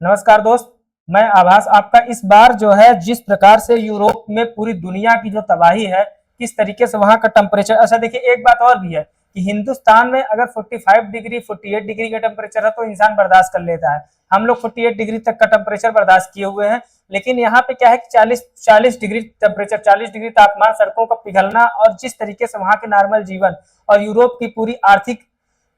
नमस्कार दोस्त। मैं आभास आपका इस बार जो है जिस प्रकार से यूरोप में पूरी दुनिया की जो तबाही है, किस तरीके से वहां का टेम्परेचर। अच्छा देखिए, एक बात और भी है कि हिंदुस्तान में अगर 45 डिग्री 48 डिग्री का टेम्परेचर है तो इंसान बर्दाश्त कर लेता है। हम लोग 48 डिग्री तक का टेम्परेचर बर्दाश्त किए हुए हैं। लेकिन यहाँ पे क्या है कि 40 डिग्री टेम्परेचर, 40 डिग्री तापमान, सड़कों का पिघलना और जिस तरीके से वहां के नॉर्मल जीवन और यूरोप की पूरी आर्थिक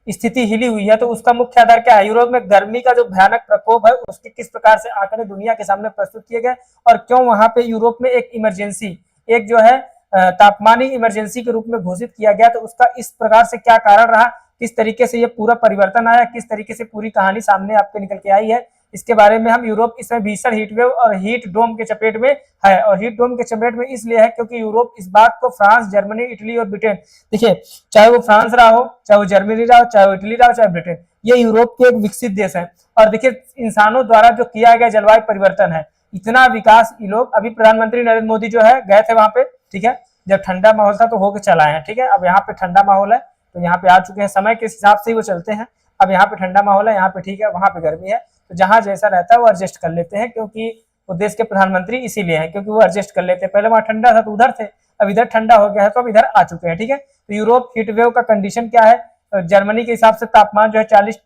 स्थिति हिली हुई है, तो उसका मुख्य आधार क्या है? यूरोप में गर्मी का जो भयानक प्रकोप है उसके किस प्रकार से आंकड़े दुनिया के सामने प्रस्तुत किए गए और क्यों वहां पे यूरोप में एक इमरजेंसी, एक जो है तापमानी इमरजेंसी के रूप में घोषित किया गया, तो उसका इस प्रकार से क्या कारण रहा, किस तरीके से ये पूरा परिवर्तन आया, किस तरीके से पूरी कहानी सामने आपके निकल के आई है, इसके बारे में हम यूरोप इस समय भीषण हीट वेव और हीट डोम के चपेट में है। और हीट डोम के चपेट में इसलिए है क्योंकि यूरोप इस बात को फ्रांस, जर्मनी, इटली और ब्रिटेन, देखिए चाहे वो फ्रांस रहा हो, चाहे वो जर्मनी रहा हो, चाहे वो इटली रहा हो, चाहे ब्रिटेन, ये यूरोप के एक विकसित देश है। और देखिए इंसानों द्वारा जो किया गया जलवायु परिवर्तन है, इतना विकास ये लोग, अभी प्रधानमंत्री नरेंद्र मोदी जो है गए थे वहां पे, ठीक है, जब ठंडा माहौल था तो होके चला है, ठीक है। अब यहाँ पे ठंडा माहौल है तो यहाँ पे आ चुके हैं, समय के हिसाब से ही वो चलते हैं। अब यहाँ पे ठंडा माहौल है, यहाँ पे ठीक है, वहां पे गर्मी है, तो जहां जैसा रहता है वो एडजस्ट कर लेते हैं, क्योंकि वो देश के प्रधानमंत्री इसीलिए हैं क्योंकि वो एडजस्ट कर लेते हैं। पहले वहां ठंडा था तो उधर थे, अब इधर ठंडा हो गया है तो अब इधर आ चुके हैं, ठीक है। तो यूरोप हीट वेव का कंडीशन क्या है? जर्मनी के हिसाब से तापमान जो है 40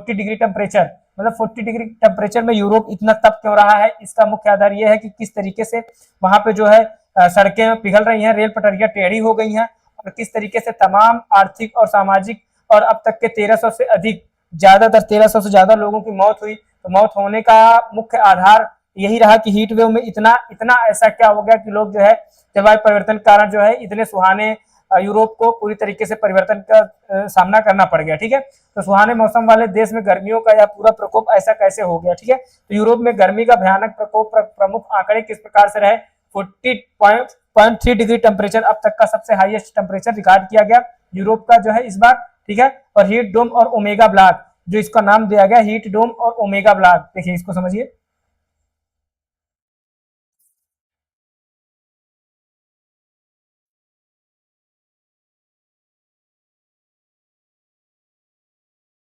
डिग्री टेम्परेचर, मतलब 40 डिग्री टेम्परेचर में यूरोप इतना तप क्यों रहा है? इसका मुख्य आधार यह है कि किस तरीके से वहां पे जो है सड़कें पिघल रही हैं, रेल पटरियां टेढ़ी हो गई हैं, और किस तरीके से तमाम आर्थिक और सामाजिक और अब तक के 1300 से अधिक, ज्यादातर 1300 से ज्यादा लोगों की मौत हुई। तो मौत होने का मुख्य आधार यही रहा कि हीट वेव में इतना इतना ऐसा क्या हो गया कि लोग जो है जलवायु परिवर्तन के कारण जो है इतने सुहाने यूरोप को पूरी तरीके से परिवर्तन का सामना करना पड़ गया, ठीक है। तो सुहाने मौसम वाले देश में गर्मियों का यह पूरा प्रकोप ऐसा कैसे हो गया, ठीक है। तो यूरोप में गर्मी का भयानक प्रकोप, प्रमुख आंकड़े किस प्रकार से रहे? 40.3 डिग्री टेम्परेचर अब तक का सबसे हाईएस्ट टेम्परेचर रिकॉर्ड किया गया यूरोप का जो है इस बार, ठीक है। और हीट डोम और ओमेगा ब्लॉक, जो इसका नाम दिया गया हीट डोम और ओमेगा ब्लॉक, देखिए इसको समझिए।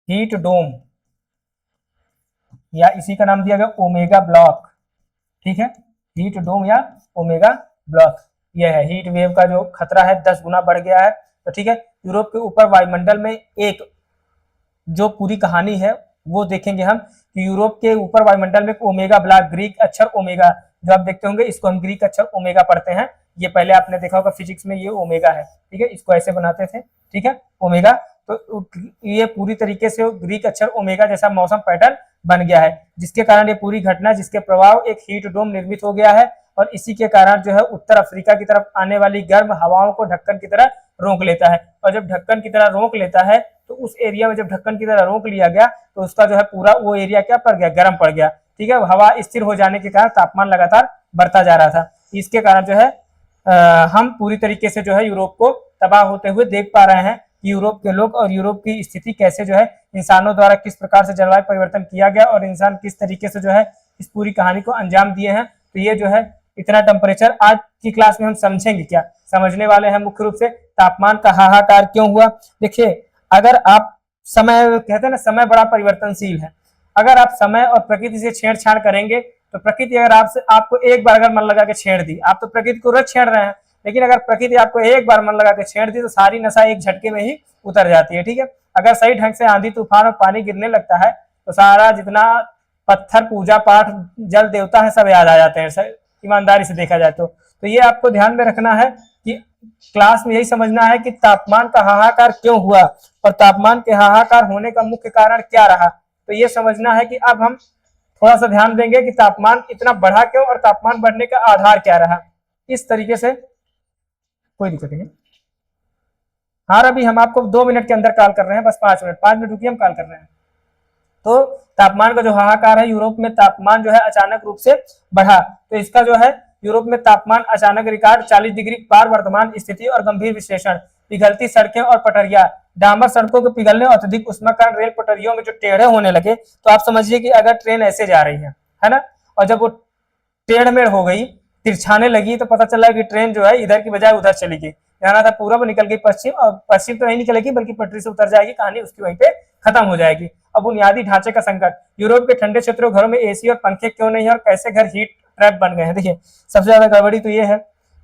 हीट डोम या इसी का नाम दिया गया ओमेगा ब्लॉक, ठीक है। हीट डोम या ओमेगा ब्लॉक, यह है हीट वेव का जो खतरा है 10 गुना बढ़ गया है, तो ठीक है। यूरोप के ऊपर वायुमंडल में एक जो पूरी कहानी है वो देखेंगे हम कि यूरोप के ऊपर वायुमंडल में ओमेगा ब्लॉक, ग्रीक अक्षर ओमेगा, जो आप देखते होंगे इसको हम ग्रीक अक्षर ओमेगा पढ़ते हैं, ये पहले आपने देखा होगा फिजिक्स में, ये ओमेगा है, ठीक है, इसको ऐसे बनाते थे, ठीक है, ओमेगा। तो ये पूरी तरीके से ग्रीक अक्षर ओमेगा जैसा मौसम पैटर्न बन गया है, जिसके कारण ये पूरी घटना, जिसके प्रभाव एक हीट डोम निर्मित हो गया है, और इसी के कारण जो है उत्तर अफ्रीका की तरफ आने वाली गर्म हवाओं को ढक्कन की तरह रोक लेता है। और जब ढक्कन की तरह रोक लेता है तो उस एरिया में जब ढक्कन की तरह रोक लिया गया तो उसका जो है पूरा वो एरिया क्या पड़ गया? गर्म पड़ गया, ठीक है। हवा स्थिर हो जाने के कारण तापमान लगातार बढ़ता जा रहा था, इसके कारण जो है हम पूरी तरीके से जो है यूरोप को तबाह होते हुए देख पा रहे हैं कि यूरोप के लोग और यूरोप की स्थिति कैसे जो है इंसानों द्वारा किस प्रकार से जलवायु परिवर्तन किया गया और इंसान किस तरीके से जो है इस पूरी कहानी को अंजाम दिए हैं। तो ये जो है इतना टेम्परेचर आज की क्लास में हम समझेंगे, क्या समझने वाले हैं? मुख्य रूप से तापमान का हाहाकार क्यों हुआ। देखिए, अगर आप समय, कहते हैं ना समय बड़ा परिवर्तनशील है, अगर आप समय और प्रकृति से छेड़छाड़ करेंगे तो प्रकृति अगर आपसे आपको एक बार अगर मन लगा के छेड़ दी, आप तो प्रकृति को रोज छेड़ रहे हैं, लेकिन अगर प्रकृति आपको एक बार मन लगा के छेड़ दी तो सारी नशा एक झटके में ही उतर जाती है, ठीक है। अगर सही ढंग से आंधी तूफान और पानी गिरने लगता है तो सारा जितना पत्थर, पूजा पाठ, जल देवता है, सब याद आ जाते हैं, ईमानदारी से देखा जाए तो ये आपको ध्यान में रखना है कि क्लास में यही समझना है कि तापमान का हाहाकार क्यों हुआ और तापमान के हाहाकार होने का मुख्य कारण क्या रहा। तो ये समझना है कि अब हम थोड़ा सा ध्यान देंगे कि तापमान इतना बढ़ा क्यों और तापमान बढ़ने का आधार क्या रहा, इस तरीके से। कोई दिक्कत नहीं। हाँ, अभी हम आपको 2 मिनट के अंदर कॉल कर रहे हैं, बस 5 मिनट रुकिए, हम कॉल कर रहे हैं। तो तापमान का जो हाहाकार है, यूरोप में तापमान जो है अचानक रूप से बढ़ा, तो इसका जो है यूरोप में तापमान अचानक रिकॉर्ड 40 डिग्री पार, वर्तमान स्थिति और गंभीर विश्लेषण, पिघलती सड़कें और पटरियां, डामर सड़कों के पिघलने और अत्यधिक उष्माकरण, रेल पटरियों में जो टेढ़े होने लगे, तो आप समझिए कि अगर ट्रेन ऐसे जा रही है ना, और जब वो टेढ़ मेढ़ हो गई, तिरछाने लगी, तो पता चला कि ट्रेन जो है इधर की बजाय उधर चली गई, जाना था पूरब निकल गई पश्चिम, और पश्चिम तो नहीं निकलेगी बल्कि पटरी से उतर जाएगी, कहानी उसकी वहीं पे खत्म हो जाएगी। और बुनियादी ढांचे का संकट। यूरोप के ठंडे क्षेत्रों घरों में एसी और पंखे क्यों नहीं है और कैसे घर हीट ट्रैप बन गए हैं। देखिए सबसे ज्यादा गड़बड़ी तो ये है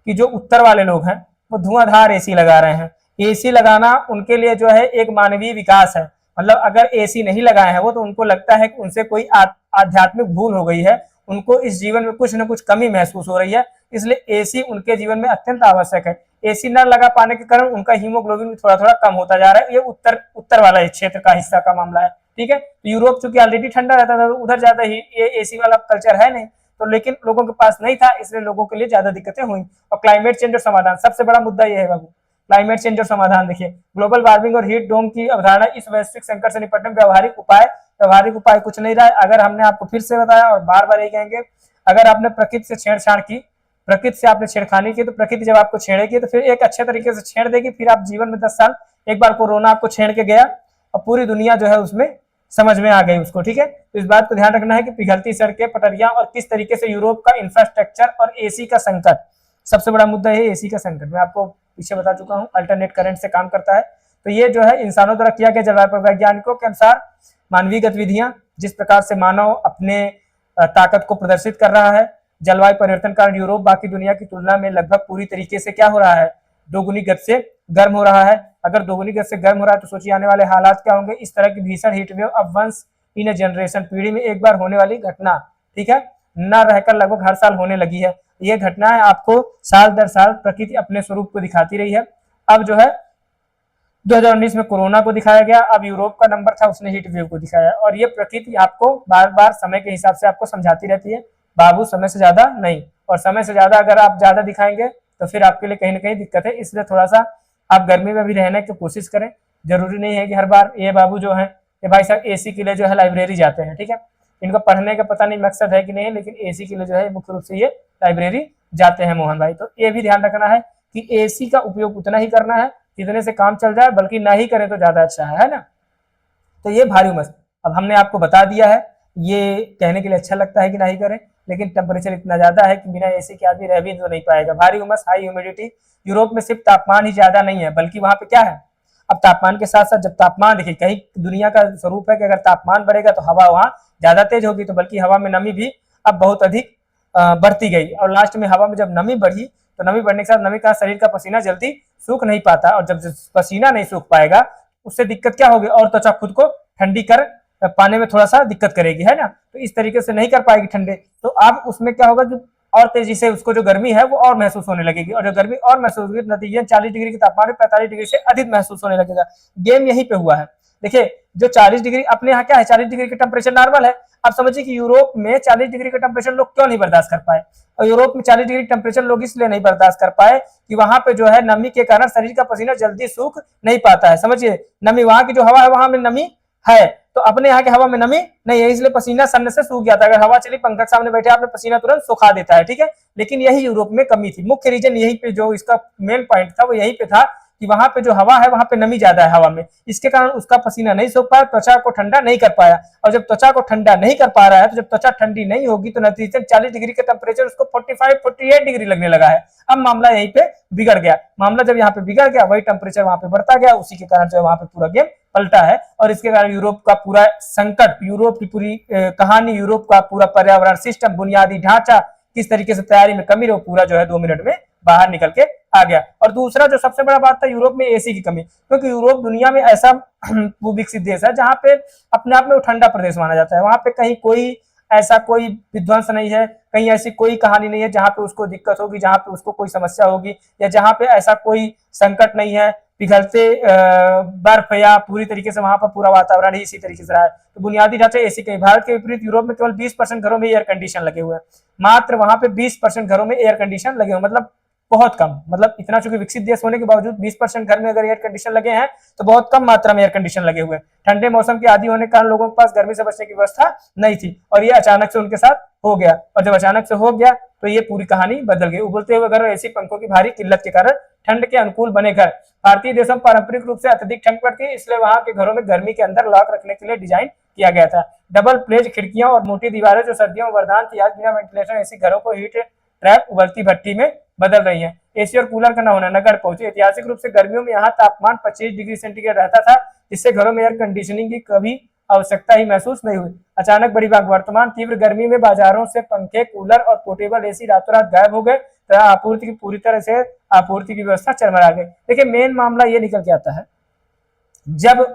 कि जो उत्तर वाले लोग हैं वो धुआंधार एसी लगा रहे हैं। एसी लगाना उनके लिए जो है एक मानवीय विकास है। मतलब अगर एसी नहीं लगाए हैं वो तो उनको लगता है कि उनसे कोई आध्यात्मिक भूल हो गई है, उनको इस जीवन में कुछ न कुछ कमी महसूस हो रही है, इसलिए एसी उनके जीवन में अत्यंत आवश्यक है। एसी न लगा पाने के कारण उनका हीमोग्लोबिन भी थोड़ा थोड़ा कम होता जा रहा है। ये उत्तर वाला क्षेत्र का हिस्सा का मामला है। ठीक है, तो यूरोप चूंकि ऑलरेडी ठंडा रहता था तो उधर ज्यादा ही ये एसी वाला कल्चर है नहीं, तो लेकिन लोगों के पास नहीं था, इसलिए लोगों के लिए ज्यादा दिक्कतें हुई। और क्लाइमेट चेंज और समाधान, सबसे बड़ा मुद्दा ये है बाबू, क्लाइमेट चेंज और समाधान। देखिए ग्लोबल वार्मिंग और हीट डोम की अवधारणा इस वैश्विक संकट से निपटने में व्यवहारिक उपाय कुछ नहीं रहा है। अगर हमने आपको फिर से बताया और बार बार यही कहेंगे, अगर आपने प्रकृति से छेड़छाड़ की, प्रकृति से आपने छेड़खानी की, तो प्रकृति जब आपको छेड़ेगी तो फिर एक अच्छे तरीके से छेड़ देगी। फिर आप जीवन में 10 साल, एक बार कोरोना आपको छेड़ के गया और पूरी दुनिया जो है उसमें समझ में आ गई उसको। ठीक है, तो इस बात को ध्यान रखना है कि पिघलती सड़कें, पटरियां और किस तरीके से यूरोप का इंफ्रास्ट्रक्चर और एसी का संकट, सबसे बड़ा मुद्दा है एसी का संकट। मैं आपको पीछे बता चुका हूं, अल्टरनेट करंट से काम करता है। तो ये जो है इंसानों द्वारा किया गया जलवायु पर वैज्ञानिकों के अनुसार मानवीय गतिविधियां, जिस प्रकार से मानव अपने ताकत को प्रदर्शित कर रहा है, जलवायु परिवर्तन कारण यूरोप बाकी दुनिया की तुलना में लगभग पूरी तरीके से क्या हो रहा है, दोगुनी गति से गर्म हो रहा है। अगर दोगुनी गति से गर्म हो रहा है तो सोचिए आने वाले हालात क्या होंगे। इस तरह की भीषण हीट वेव अब वंस इन ए जनरेशन, पीढ़ी में एक बार होने वाली घटना, ठीक है, न रहकर लगभग हर साल होने लगी है। ये घटनाएं आपको साल दर साल प्रकृति अपने स्वरूप को दिखाती रही है। अब जो है 2019 में कोरोना को दिखाया गया, अब यूरोप का नंबर था उसने हीट वेव को दिखाया। और ये प्रकृति आपको बार बार समय के हिसाब से आपको समझाती रहती है, बाबू समय से ज्यादा नहीं, और समय से ज्यादा अगर आप ज्यादा दिखाएंगे तो फिर आपके लिए कहीं ना कहीं दिक्कत है। इसलिए थोड़ा सा आप गर्मी में भी रहने की कोशिश करें। जरूरी नहीं है कि हर बार ये बाबू जो है ये भाई साहब एसी के लिए जो है लाइब्रेरी जाते हैं। ठीक है, इनको पढ़ने का पता नहीं मकसद है कि नहीं, लेकिन एसी के लिए जो है मुख्य रूप से ये लाइब्रेरी जाते हैं मोहन भाई। तो ये भी ध्यान रखना है कि एसी का उपयोग उतना ही करना है जितने से काम चल जाए, बल्कि ना ही करें तो ज्यादा अच्छा है ना। तो ये भारी उमस अब हमने आपको बता दिया है। ये कहने के लिए अच्छा लगता है कि ना ही करें, लेकिन टेम्परेचर इतना ज्यादा है कि बिना एसी के आदमी रह भी तो नहीं पाएगा। भारी उमस, हाई ह्यूमिडिटी। यूरोप में सिर्फ तापमान ही ज्यादा नहीं है, बल्कि वहां पे क्या है, अब तापमान के साथ साथ जब तापमान, देखिए कहीं दुनिया का स्वरूप है कि अगर तापमान बढ़ेगा तो हवा वहां ज्यादा तेज होगी, तो बल्कि हवा में नमी भी अब बहुत अधिक बढ़ती गई। और लास्ट में हवा में जब नमी बढ़ी तो नमी बढ़ने के साथ नमी का शरीर का पसीना जल्दी सूख नहीं पाता, और जब पसीना नहीं सूख पाएगा उससे दिक्कत क्या होगी, और त्वचा खुद को ठंडी कर पाने में थोड़ा सा दिक्कत करेगी, है ना। तो इस तरीके से नहीं कर पाएगी ठंडे, तो अब उसमें क्या होगा कि और तेजी से उसको जो गर्मी है वो और महसूस होने लगेगी, और जो गर्मी और महसूस होगी नतीजे 40 डिग्री के तापमान में 45 डिग्री से अधिक महसूस होने लगेगा। गेम यहीं पे हुआ है। देखिए जो 40 डिग्री अपने यहाँ क्या है, 40 डिग्री का टेम्परेचर नॉर्मल है। आप समझिए कि यूरोप में 40 डिग्री का टेम्परेचर लोग क्यों नहीं बर्दाश्त कर पाए, और यूरोप में 40 डिग्री टेम्परेचर लोग इसलिए नहीं बर्दाश्त कर पाए कि वहां पे जो है नमी के कारण शरीर का पसीना जल्दी सूख नहीं पाता है। समझिए, नमी, वहां की जो हवा है वहां में नमी है, तो अपने यहाँ की हवा में नमी नहीं है, इसलिए पसीना सन्न से सूख गया था। अगर हवा चली, पंखा सामने बैठे आपने, पसीना तुरंत सुखा देता है। ठीक है, लेकिन यही यूरोप में कमी थी। मुख्य रीजन यही पे, जो इसका मेन पॉइंट था वो यही पे था कि वहां पे जो हवा है वहां पे नमी ज्यादा है हवा में, इसके कारण उसका पसीना नहीं सूख पाया, त्वचा को ठंडा नहीं कर पाया। और जब त्वचा को ठंडा नहीं कर पा रहा है तो जब त्वचा ठंडी नहीं होगी तो नतीजतन 40 डिग्री का टेम्परेचर उसको 45-48 डिग्री लगने लगा है। अब मामला यहीं पे बिगड़ गया। मामला जब यहाँ पे बिगड़ गया, वही टेम्परेचर वहां पे बढ़ता गया, उसी के कारण जो है वहां पे पूरा गेम पलटा है। और इसके कारण यूरोप का पूरा संकट, यूरोप की पूरी कहानी, यूरोप का पूरा पर्यावरण सिस्टम, बुनियादी ढांचा, किस तरीके से तैयारी में कमी रही, पूरा जो है 2 मिनट में बाहर निकल के आ गया। और दूसरा जो सबसे बड़ा बात था, यूरोप में एसी की कमी, क्योंकि यूरोप दुनिया में ऐसा विकसित देश है जहां पे अपने आप में वो ठंडा प्रदेश माना जाता है। वहां पे कहीं कोई ऐसा कोई विध्वंस नहीं है, कहीं ऐसी कोई कहानी नहीं है जहां पे उसको दिक्कत होगी, जहां पे उसको कोई समस्या होगी, या जहां पे ऐसा कोई संकट नहीं है, पिघलते बर्फ या पूरी तरीके से वहां पर पूरा वातावरण ही इसी तरीके से रहा है। तो बुनियादी ढांचे एसी कहीं, भारत के विपरीत यूरोप में केवल 20% घरों में एयर कंडीशन लगे हुए हैं। मात्र वहां पे 20% घरों में एयर कंडीशन लगे हुए, मतलब बहुत कम। मतलब इतना चूंकि विकसित देश होने के बावजूद 20% घर में अगर एयर कंडीशन लगे हैं तो बहुत कम मात्रा में एयर कंडीशन लगे हुए हैं। ठंडे मौसम के आदी होने के कारण लोगों के पास गर्मी से बचने की व्यवस्था नहीं थी, और ये अचानक से उनके साथ हो गया। और जब अचानक से हो गया तो ये पूरी कहानी बदल गई। उबलते हुए घर और एसी पंखों की भारी किल्लत के कारण ठंड के अनुकूल बने घर। भारतीय देशों में पारंपरिक रूप से अत्यधिक ठंड पड़ती है, इसलिए वहां के घरों में गर्मी के अंदर लॉक रखने के लिए डिजाइन किया गया था। डबल प्लेज खिड़कियां और मोटी दीवारें जो सर्दियों में वरदान थी, आज बिना वेंटिलेशन एसी घरों को हीट ट्रैप उबलती भट्टी में बदल रही है। एसी और कूलर का न होना नगर पहुंचे। ऐतिहासिक रूप से गर्मियों में यहाँ तापमान 25 डिग्री सेंटीग्रेड रहता था, जिससे घरों में एयर कंडीशनिंग की कभी आवश्यकता ही महसूस नहीं हुई। अचानक बड़ी बात, वर्तमान तीव्र गर्मी में बाजारों से पंखे, कूलर और पोर्टेबल एसी रातों रात गायब हो गए तथा आपूर्ति की पूरी तरह से आपूर्ति की व्यवस्था चरमरा गई। देखिए मेन मामला ये निकल के आता है, जब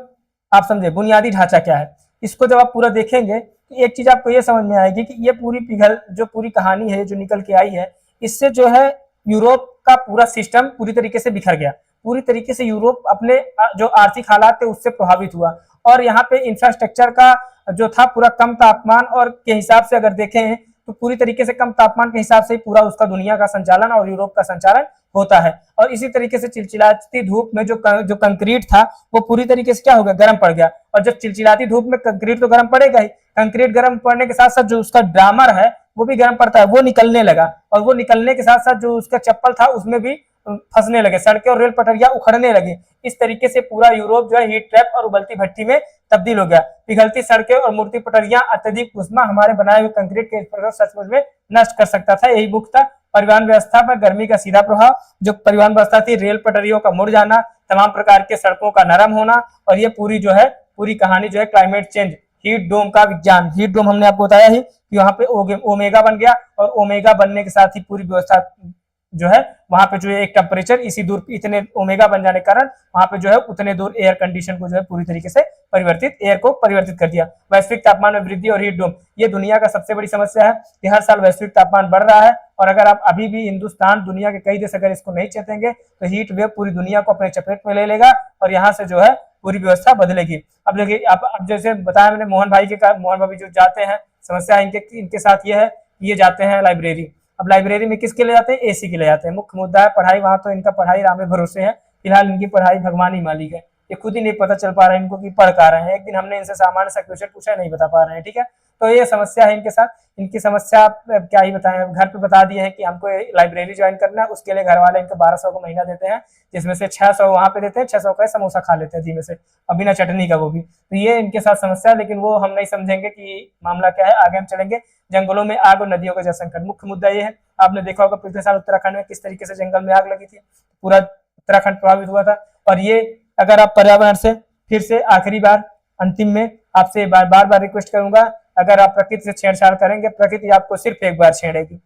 आप समझे बुनियादी ढांचा क्या है, इसको जब आप पूरा देखेंगे तो एक चीज आपको ये समझ में आएगी कि ये पूरी पिघल जो पूरी कहानी है जो निकल के आई है, इससे जो है यूरोप का पूरा सिस्टम पूरी तरीके से बिखर गया। पूरी तरीके से यूरोप अपने जो आर्थिक हालात थे उससे प्रभावित हुआ और यहाँ पे इंफ्रास्ट्रक्चर का जो था पूरा कम तापमान और के हिसाब से अगर देखें तो पूरी तरीके से कम तापमान के हिसाब से ही पूरा उसका दुनिया का संचालन और यूरोप का संचालन होता है। और इसी तरीके से चिलचिलाती धूप में जो कंक्रीट था वो पूरी तरीके से क्या हो गया, गर्म पड़ गया। और जब चिलचिलाती धूप में कंक्रीट तो गर्म पड़ेगा ही, कंक्रीट गर्म पड़ने के साथ साथ जो उसका डामर है वो भी गर्म पड़ता है, वो निकलने लगा और वो निकलने के साथ साथ जो उसका चप्पल था उसमें भी फंसने लगे, सड़कें और रेल पटरियां उखड़ने लगी। इस तरीके से पूरा यूरोप जो है हीट ट्रैप और उबलती भट्टी में तब्दील हो गया। पिघलती सड़कें और मूर्ति पटरियां अत्यधिक उष्मा हमारे बनाए हुए कंक्रीट के सचमुच में नष्ट कर सकता था। यही मुख्य था परिवहन व्यवस्था पर गर्मी का सीधा प्रभाव। जो परिवहन व्यवस्था थी, रेल पटरियों का मुड़ जाना, तमाम प्रकार के सड़कों का नरम होना और ये पूरी जो है पूरी कहानी जो है क्लाइमेट चेंज, हीट डोम का विज्ञान। हीट डोम हमने आपको बताया ही कि वहां पे ओमेगा बन गया और ओमेगा बनने के साथ ही पूरी व्यवस्था जो है वहां पे जो है एक टेम्परेचर इसी दूर इतने ओमेगा बन जाने के कारण वहां पे जो है उतने दूर एयर कंडीशन को जो है पूरी तरीके से एयर को परिवर्तित कर दिया। वैश्विक तापमान में वृद्धि और हीट डोम, ये दुनिया का सबसे बड़ी समस्या है कि हर साल वैश्विक तापमान बढ़ रहा है और अगर आप अभी भी हिंदुस्तान दुनिया के कई देश अगर इसको नहीं चेतेंगे तो हीट वेव पूरी दुनिया को अपने चपेट में ले लेगा और यहाँ से जो है पूरी व्यवस्था बदलेगी। अब देखिए अब जैसे बताया मैंने मोहन भाभी जो जाते हैं, समस्या इनके साथ ये है कि ये जाते हैं लाइब्रेरी। अब लाइब्रेरी में किसके लिए जाते हैं, एसी के लिए जाते हैं। मुख्य मुद्दा है पढ़ाई, वहां तो इनका पढ़ाई रामे भरोसे है, फिलहाल इनकी पढ़ाई भगवान ही मालिक है। ये खुद ही नहीं पता चल पा रहा है इनको कि पढ़ का रहे हैं। एक दिन हमने इनसे सामान्य सा क्वेश्चन पूछा, नहीं बता पा रहे हैं, ठीक है। तो ये समस्या है इनके साथ। इनकी समस्या क्या ही बताएं, घर पे बता दिए हैं कि हमको लाइब्रेरी ज्वाइन करना है, उसके लिए घर वाले इनको 1200 का महीना देते हैं, जिसमें से 600 वहां पे देते हैं, 600 का समोसा खा लेते हैं धीमे से, बिना चटनी का वो भी। तो ये इनके साथ समस्या है, लेकिन वो हम नहीं समझेंगे कि मामला क्या है। आगे हम चलेंगे। जंगलों में आग और नदियों का जल संकट, मुख्य मुद्दा ये है। आपने देखा होगा पिछले साल उत्तराखंड में किस तरीके से जंगल में आग लगी थी, पूरा उत्तराखंड प्रभावित हुआ था। और ये अगर आप पर्यावरण से फिर से आखिरी बार अंतिम में आपसे बार बार रिक्वेस्ट करूंगा, अगर आप प्रकृति से छेड़छाड़ करेंगे, प्रकृति आपको सिर्फ एक बार छेड़ेगी,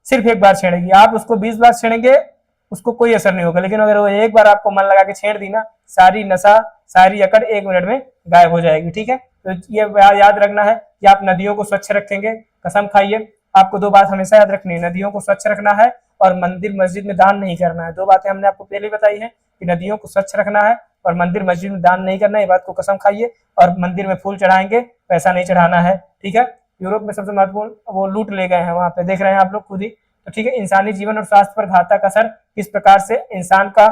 सिर्फ एक बार छेड़ेगी। आप उसको 20 बार छेड़ेंगे उसको कोई असर नहीं होगा, लेकिन अगर वो एक बार आपको मन लगा के छेड़ दी ना, सारी नशा सारी अकड़ 1 मिनट में गायब हो जाएगी, ठीक है। तो ये याद रखना है कि आप नदियों को स्वच्छ रखेंगे, कसम खाइए। आपको 2 बात हमेशा याद रखनी है, नदियों को स्वच्छ रखना है और मंदिर मस्जिद में दान नहीं करना है। 2 बातें हमने आपको पहले बताई है कि नदियों को स्वच्छ रखना है और मंदिर मस्जिद में दान नहीं करना है, ये बात को कसम खाइए। और मंदिर में फूल चढ़ाएंगे, पैसा नहीं चढ़ाना है, ठीक है। यूरोप में सबसे महत्वपूर्ण वो लूट ले गए हैं, वहां पे देख रहे हैं आप लोग खुद ही, तो ठीक है। इंसानी जीवन और स्वास्थ्य पर घातक असर, किस प्रकार से इंसान का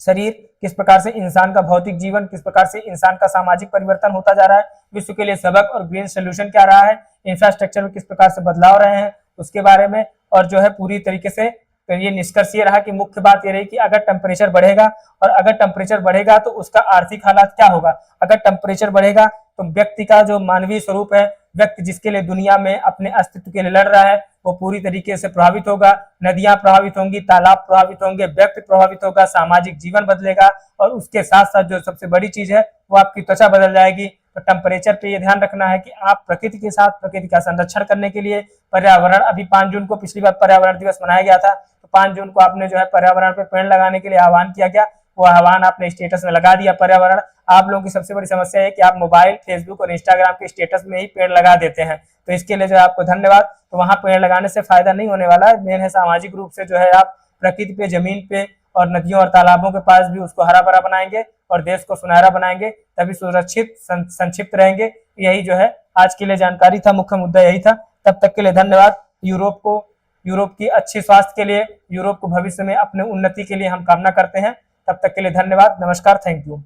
शरीर, किस प्रकार से इंसान का भौतिक जीवन, किस प्रकार से इंसान का सामाजिक परिवर्तन होता जा रहा है, विश्व के लिए सबक और ग्रीन सोल्यूशन क्या रहा है, इंफ्रास्ट्रक्चर में किस प्रकार से बदलाव रहे हैं उसके बारे में। और जो है पूरी तरीके से ये निष्कर्ष ये रहा कि मुख्य बात ये रही कि अगर टेम्परेचर बढ़ेगा और अगर टेम्परेचर बढ़ेगा तो उसका आर्थिक हालात क्या होगा। अगर टेम्परेचर बढ़ेगा तो व्यक्ति का जो मानवीय स्वरूप है, व्यक्ति जिसके लिए दुनिया में अपने अस्तित्व के लिए लड़ रहा है, वो पूरी तरीके से प्रभावित होगा। नदियां प्रभावित होंगी, तालाब प्रभावित होंगे, व्यक्ति प्रभावित होगा, सामाजिक जीवन बदलेगा और उसके साथ साथ जो सबसे बड़ी चीज है वो आपकी त्वचा बदल जाएगी। तो टेम्परेचर पे ये ध्यान रखना है कि आप प्रकृति के साथ प्रकृति का संरक्षण करने के लिए पर्यावरण, अभी 5 जून को पिछली बार पर्यावरण दिवस मनाया गया था, तो 5 जून को आपने जो है पर्यावरण पे पेड़ लगाने के लिए आह्वान किया गया, वो आह्वान आपने स्टेटस में लगा दिया। पर्यावरण, आप लोगों की सबसे बड़ी समस्या है कि आप मोबाइल, फेसबुक और इंस्टाग्राम के स्टेटस में ही पेड़ लगा देते हैं, तो इसके लिए जो है आपको धन्यवाद। तो वहां पेड़ लगाने से फायदा नहीं होने वाला है, मेन है सामाजिक रूप से जो है आप प्रकृति पे, जमीन पे और नदियों और तालाबों के पास भी उसको हरा भरा बनाएंगे और देश को सुनहरा बनाएंगे, तभी सुरक्षित संक्षिप्त रहेंगे। यही जो है आज के लिए जानकारी था, मुख्य मुद्दा यही था। तब तक के लिए धन्यवाद। यूरोप की अच्छी स्वास्थ्य के लिए, यूरोप को भविष्य में अपने उन्नति के लिए हम कामना करते हैं। तब तक के लिए धन्यवाद, नमस्कार, थैंक यू।